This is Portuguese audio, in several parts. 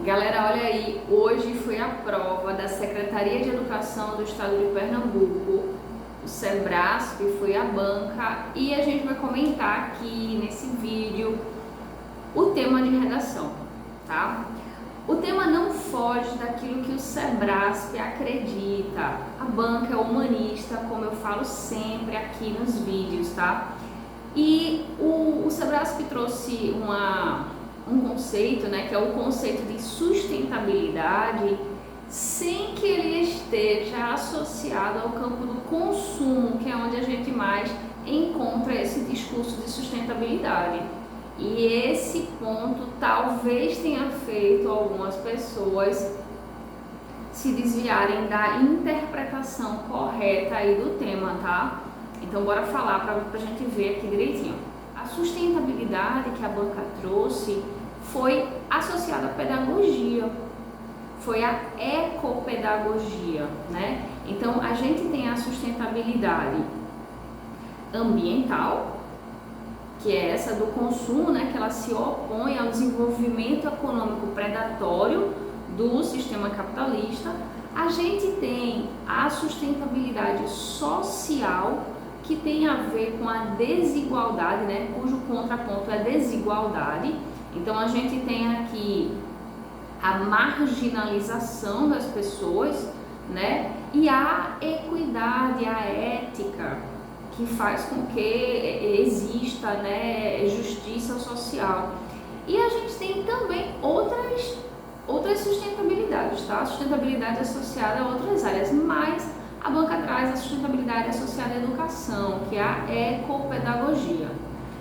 Galera, olha aí, hoje foi a prova da Secretaria de Educação do Estado de Pernambuco, o Sebrasp foi a banca e a gente vai comentar aqui nesse vídeo o tema de redação, tá? O tema não foge daquilo que o Sebrasp acredita. A banca é humanista, como eu falo sempre aqui nos vídeos, tá? E o Sebrasp trouxe um conceito, né, que é o conceito de sustentabilidade, sem que ele esteja associado ao campo do consumo, que é onde a gente mais encontra esse discurso de sustentabilidade. E esse ponto talvez tenha feito algumas pessoas se desviarem da interpretação correta aí do tema, tá? Então bora falar para a gente ver aqui direitinho. A sustentabilidade que a banca trouxe foi associada à pedagogia, foi a ecopedagogia, né? Então a gente tem a sustentabilidade ambiental, que é essa do consumo, né? Que ela se opõe ao desenvolvimento econômico predatório do sistema capitalista. A gente tem a sustentabilidade social, que tem a ver com a desigualdade, né, cujo contraponto é a desigualdade. Então a gente tem aqui a marginalização das pessoas, né, e a equidade, a ética, que faz com que exista, né, justiça social. E a gente tem também outras sustentabilidades, tá? A sustentabilidade associada a outras áreas, mas a banca traz a sustentabilidade associada à educação, que é a ecopedagogia.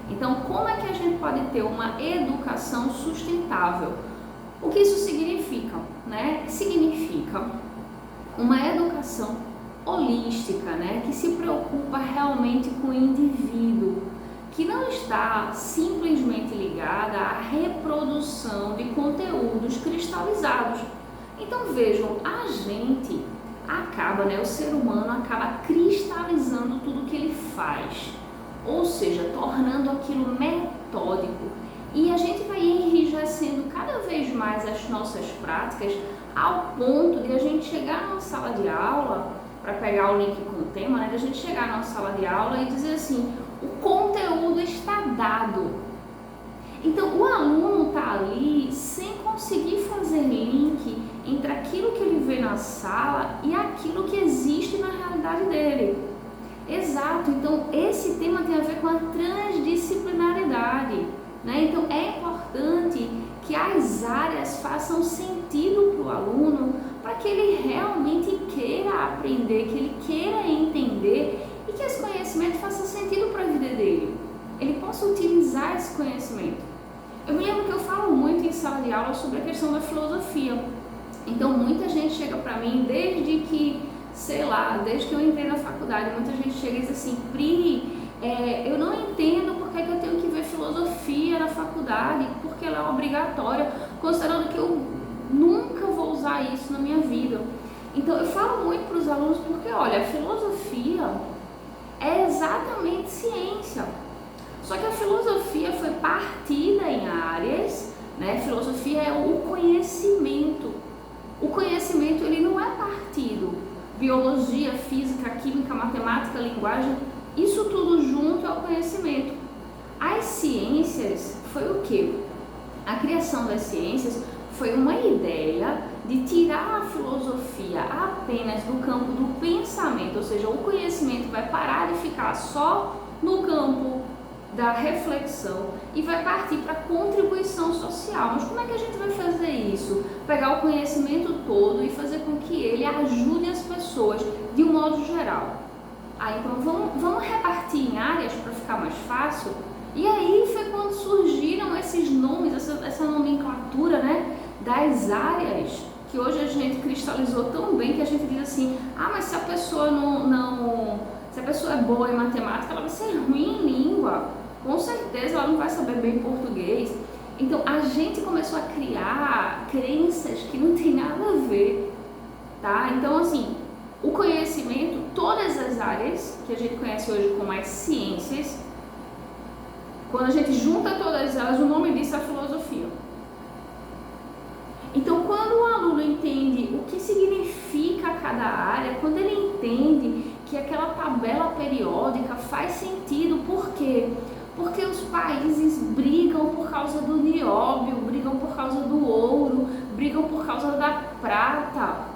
Então, como é que a gente pode ter uma educação sustentável? O que isso significa, né? Significa uma educação holística, né? Que se preocupa realmente com o indivíduo, que não está simplesmente ligada à reprodução de conteúdos cristalizados. Então, vejam, a gente acaba, né, o ser humano acaba cristalizando tudo que ele faz, ou seja, tornando aquilo metódico, e a gente vai enrijecendo cada vez mais as nossas práticas ao ponto de a gente chegar numa sala de aula, para pegar o link com o tema, né, de a gente chegar numa sala de aula e dizer assim, o conteúdo está dado. Então o aluno está ali sem conseguir fazer link entre aquilo que ele vê na sala e aquilo que existe na realidade dele. Exato, então esse tema tem a ver com a transdisciplinaridade, né? Então é importante que as áreas façam sentido para o aluno, para que ele realmente queira aprender, que ele queira entender e que esse conhecimento faça sentido para a vida dele, ele possa utilizar esse conhecimento. Eu me lembro que eu falo muito em sala de aula sobre a questão da filosofia. Então muita gente chega para mim desde que, desde que eu entrei na faculdade, muita gente chega e diz assim, Pri, eu não entendo porque que eu tenho que ver filosofia na faculdade, porque ela é obrigatória, considerando que eu nunca vou usar isso na minha vida. Então eu falo muito para os alunos porque, olha, a filosofia é exatamente ciência. Só que a filosofia foi partida em áreas, né? Filosofia é o conhecimento. O conhecimento, ele não é partido. Biologia, física, química, matemática, linguagem, isso tudo junto é o conhecimento. As ciências foi o quê? A criação das ciências foi uma ideia de tirar a filosofia apenas do campo do pensamento, ou seja, o conhecimento vai parar de ficar só no campo da reflexão e vai partir para a contribuição social. Mas como é que a gente vai fazer isso? Pegar o conhecimento todo e fazer com que ele ajude as pessoas de um modo geral. Então vamos repartir em áreas para ficar mais fácil. E aí foi quando surgiram esses nomes, essa nomenclatura, né, das áreas, que hoje a gente cristalizou tão bem que a gente diz assim, mas se a pessoa se a pessoa é boa em matemática, ela vai ser ruim em língua. Com certeza ela não vai saber bem português. Então a gente começou a criar crenças que não tem nada a ver, tá? Então assim, o conhecimento, todas as áreas que a gente conhece hoje como as ciências, quando a gente junta todas elas, o nome disso é filosofia. Então cada área, quando ele entende que aquela tabela periódica faz sentido. Por quê? Porque os países brigam por causa do nióbio, brigam por causa do ouro, brigam por causa da prata.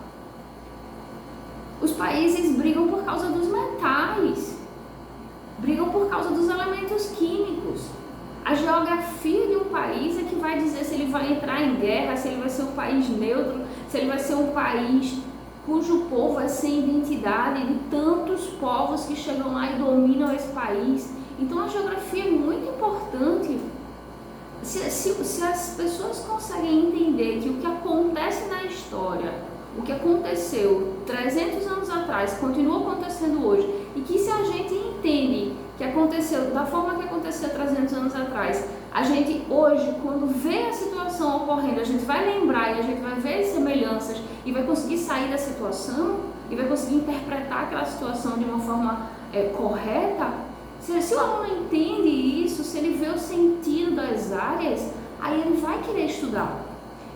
Os países brigam por causa dos metais, brigam por causa dos elementos químicos. A geografia de um país é que vai dizer se ele vai entrar em guerra, se ele vai ser um país neutro, se ele vai ser um país cujo povo é sem identidade, de tantos povos que chegam lá e dominam esse país. Então a geografia é muito importante. Se as pessoas conseguem entender que o que acontece na história, o que aconteceu 300 anos atrás, continua acontecendo hoje, e que se a gente entende que aconteceu da forma que aconteceu 300 anos atrás, a gente hoje, quando vê a situação ocorrendo, a gente vai lembrar e a gente vai ver as semelhanças e vai conseguir sair da situação e vai conseguir interpretar aquela situação de uma forma correta. Se o aluno entende isso, se ele vê o sentido das áreas, aí ele vai querer estudar.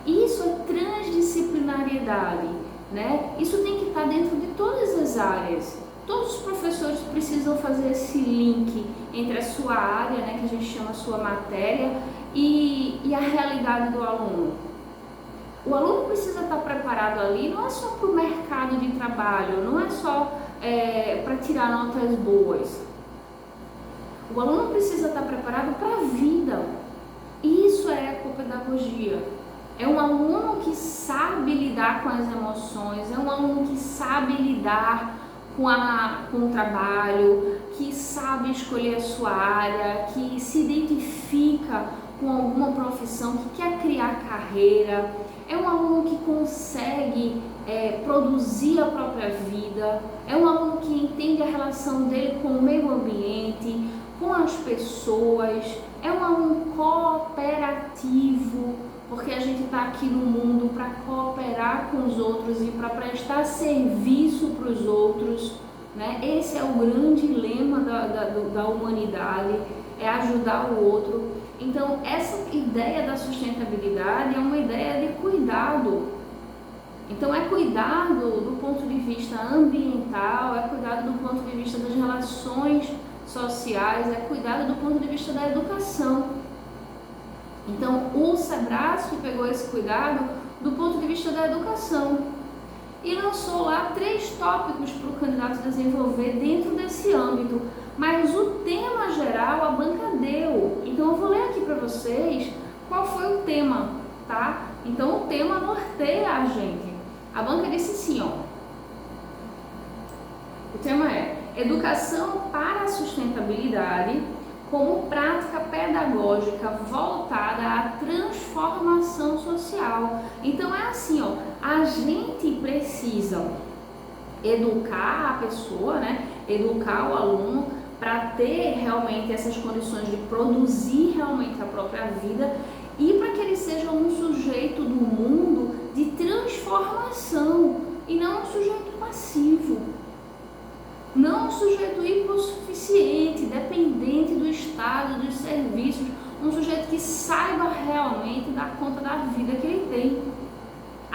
Isso é transdisciplinariedade, né? Isso tem que estar dentro de todas as áreas. Todos os professores precisam fazer esse link entre a sua área, né, que a gente chama a sua matéria, e a realidade do aluno. O aluno precisa estar preparado ali, não é só para o mercado de trabalho, não é só para tirar notas boas. O aluno precisa estar preparado para a vida. Isso é ecopedagogia. É um aluno que sabe lidar com as emoções, é um aluno que sabe lidar com o trabalho, que sabe escolher a sua área, que se identifica com alguma profissão, que quer criar carreira. É um aluno que consegue produzir a própria vida, é um aluno que entende a relação dele com o meio ambiente, com as pessoas, é um aluno cooperativo, porque a gente está aqui no mundo para cooperar com os outros e para prestar serviço para os outros, né? Esse é o grande lema da humanidade, é ajudar o outro. Então, essa ideia da sustentabilidade é uma ideia de cuidado. Então, é cuidado do ponto de vista ambiental, é cuidado do ponto de vista das relações sociais, é cuidado do ponto de vista da educação. Então, o Sebrasf pegou esse cuidado do ponto de vista da educação e lançou lá 3 tópicos para o candidato desenvolver dentro desse âmbito, mas o tema geral a banca deu. Então, eu vou ler aqui para vocês qual foi o tema, tá? Então, o tema norteia a gente. A banca disse assim, ó. O tema é Educação para a Sustentabilidade como prática pedagógica voltada à transformação social. Então é assim, ó, a gente precisa educar a pessoa, né? Educar o aluno para ter realmente essas condições de produzir realmente a própria vida e para que ele seja um sujeito do mundo de transformação e não um sujeito passivo. Não um sujeito hipossuficiente, dependente do Estado, dos serviços, um sujeito que saiba realmente dar conta da vida que ele tem.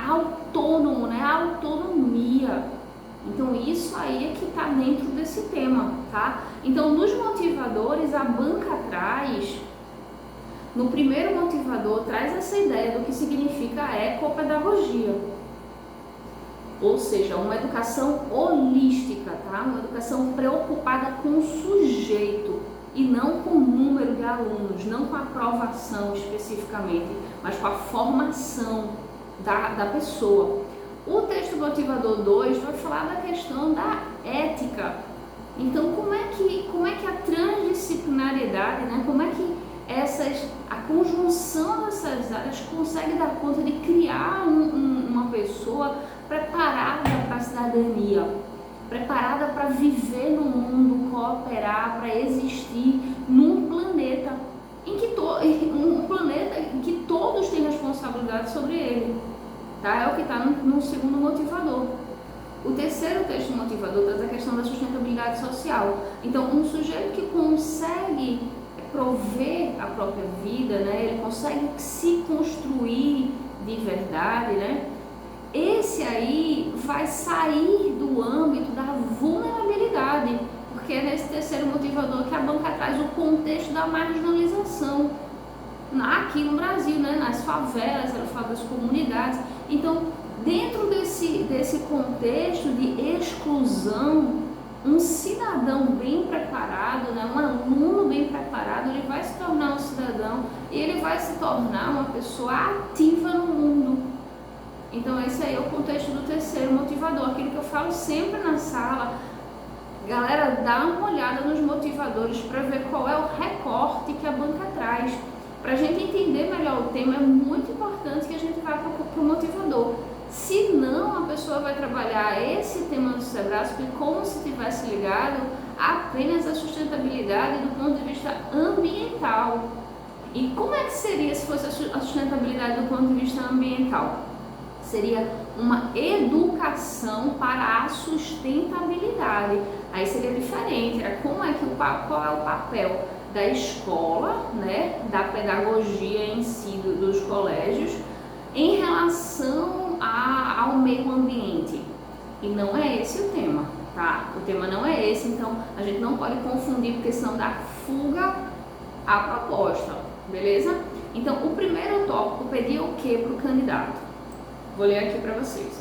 Autônomo, né? A autonomia. Então isso aí é que está dentro desse tema, tá? Então nos motivadores a banca traz, no primeiro motivador, traz essa ideia do que significa a ecopedagogia. Ou seja, uma educação holística, tá? Uma educação preocupada com o sujeito e não com o número de alunos, não com a aprovação especificamente, mas com a formação da pessoa. O texto motivador 2 vai falar da questão da ética. Então, como é que a transdisciplinariedade, né? Como é que a conjunção dessas áreas consegue dar conta de criar uma pessoa preparada para a cidadania, preparada para viver no mundo, cooperar, para existir num planeta em que todos têm responsabilidade sobre ele, tá? É o que está no segundo motivador. O terceiro texto motivador traz a questão da sustentabilidade social. Então, um sujeito que consegue prover a própria vida, né? Ele consegue se construir de verdade, né? esse aí vai sair do âmbito da vulnerabilidade, porque é nesse terceiro motivador que a banca traz o contexto da marginalização aqui no Brasil, né? Nas favelas, ela fala das comunidades. Então, dentro desse contexto de exclusão, um cidadão bem preparado, né, um aluno bem preparado, ele vai se tornar um cidadão e ele vai se tornar uma pessoa ativa no mundo. Então esse aí é o contexto do terceiro motivador, aquilo que eu falo sempre na sala. Galera, dá uma olhada nos motivadores para ver qual é o recorte que a banca traz. Para a gente entender melhor o tema, é muito importante que a gente vá para o motivador. Se não, a pessoa vai trabalhar esse tema do SEBRASP como se tivesse ligado apenas à sustentabilidade do ponto de vista ambiental. E como é que seria se fosse a sustentabilidade do ponto de vista ambiental? Seria uma educação para a sustentabilidade. Aí seria diferente, qual é o papel da escola, né, da pedagogia em si dos colégios em relação ao meio ambiente. E não é esse o tema, tá? O tema não é esse, então a gente não pode confundir, porque senão dá fuga à proposta, beleza? Então, o primeiro tópico pedia o que para o candidato? Vou ler aqui para vocês.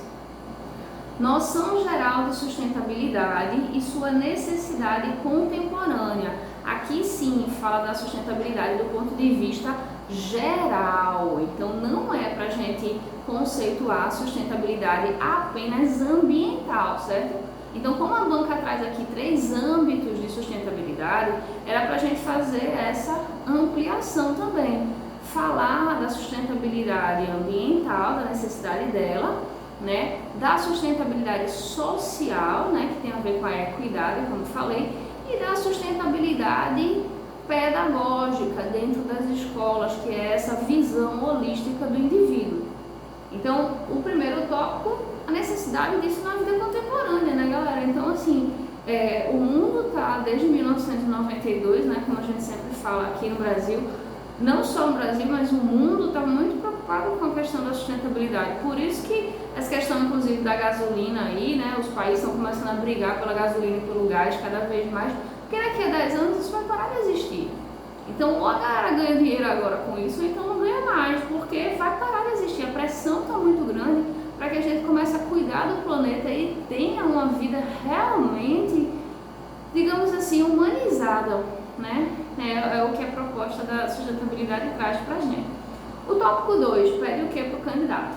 Noção geral de sustentabilidade e sua necessidade contemporânea. Aqui sim fala da sustentabilidade do ponto de vista geral, então não é para a gente conceituar a sustentabilidade apenas ambiental, certo? Então, como a banca traz aqui 3 âmbitos de sustentabilidade, era para a gente fazer essa ampliação também, falar da sustentabilidade ambiental, da necessidade dela, né? Da sustentabilidade social, né? Que tem a ver com a equidade, como falei, e da sustentabilidade pedagógica dentro das escolas, que é essa visão holística do indivíduo. Então, o primeiro tópico, a necessidade disso na vida contemporânea, né, galera? Então, assim, o mundo está desde 1992, né, como a gente sempre fala aqui no Brasil, não só no Brasil, mas o mundo está muito preocupado com a questão da sustentabilidade. Por isso que essa questão, inclusive, da gasolina aí, né, os países estão começando a brigar pela gasolina e pelo gás cada vez mais, porque daqui a 10 anos isso vai parar de existir. Então, ou a galera ganha dinheiro agora com isso, ou então não ganha mais, porque vai parar de existir. A pressão está muito grande para que a gente comece a cuidar do planeta e tenha uma vida realmente, digamos assim, humanizada, né? É o que a proposta da sustentabilidade traz para a gente. O tópico 2 pede o que para o candidato?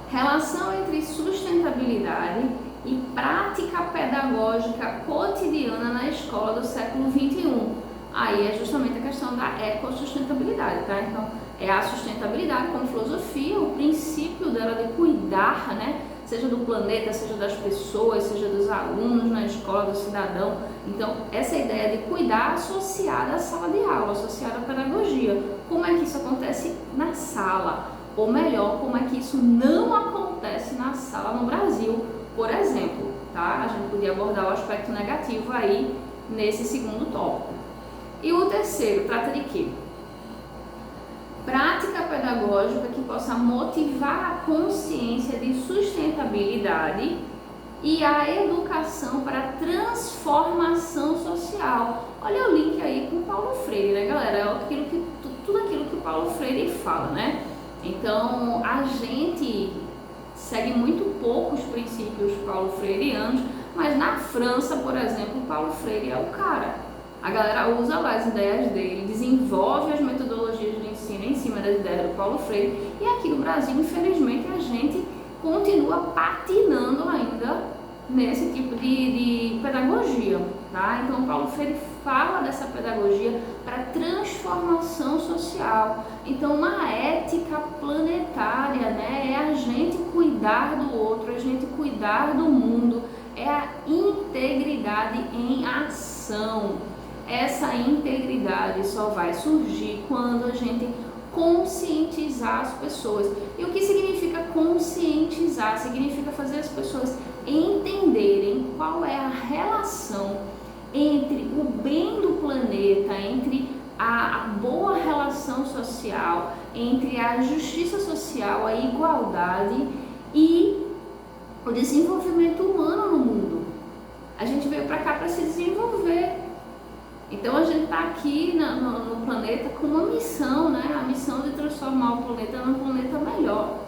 Relação entre sustentabilidade e prática pedagógica cotidiana na escola do século XXI. Aí é justamente a questão da ecossustentabilidade, tá? Então, é a sustentabilidade como filosofia, o princípio dela de cuidar, né? Seja do planeta, seja das pessoas, seja dos alunos na escola, do cidadão. Então, essa ideia de cuidar associada à sala de aula, associada à pedagogia. Como é que isso acontece na sala? Ou melhor, como é que isso não acontece na sala no Brasil, por exemplo, tá? A gente podia abordar o aspecto negativo aí nesse segundo tópico. E o terceiro trata de quê? Prática pedagógica que possa motivar a consciência de sustentabilidade e a educação para a transformação social. Olha o link aí com o Paulo Freire, né, galera? É tudo aquilo que o Paulo Freire fala, né? Então, a gente segue muito poucos princípios paulo-freirianos, mas na França, por exemplo, o Paulo Freire é o cara. A galera usa lá as ideias dele, desenvolve as metodologias de ensino em cima das ideias do Paulo Freire, e aqui no Brasil, infelizmente, a gente continua patinando ainda nesse tipo de pedagogia, tá? Então, o Paulo Freire fala dessa pedagogia para transformação social. Então, uma ética planetária, né? É a gente cuidar do outro, a gente cuidar do mundo, é a integridade em ação. Essa integridade só vai surgir quando a gente conscientizar as pessoas. E o que significa conscientizar? Significa fazer as pessoas entenderem qual é a relação entre o bem do planeta, entre a boa relação social, entre a justiça social, a igualdade e o desenvolvimento humano no mundo. A gente veio para cá para se desenvolver. Então a gente está aqui no planeta com uma missão, né? A missão de transformar o planeta num planeta melhor.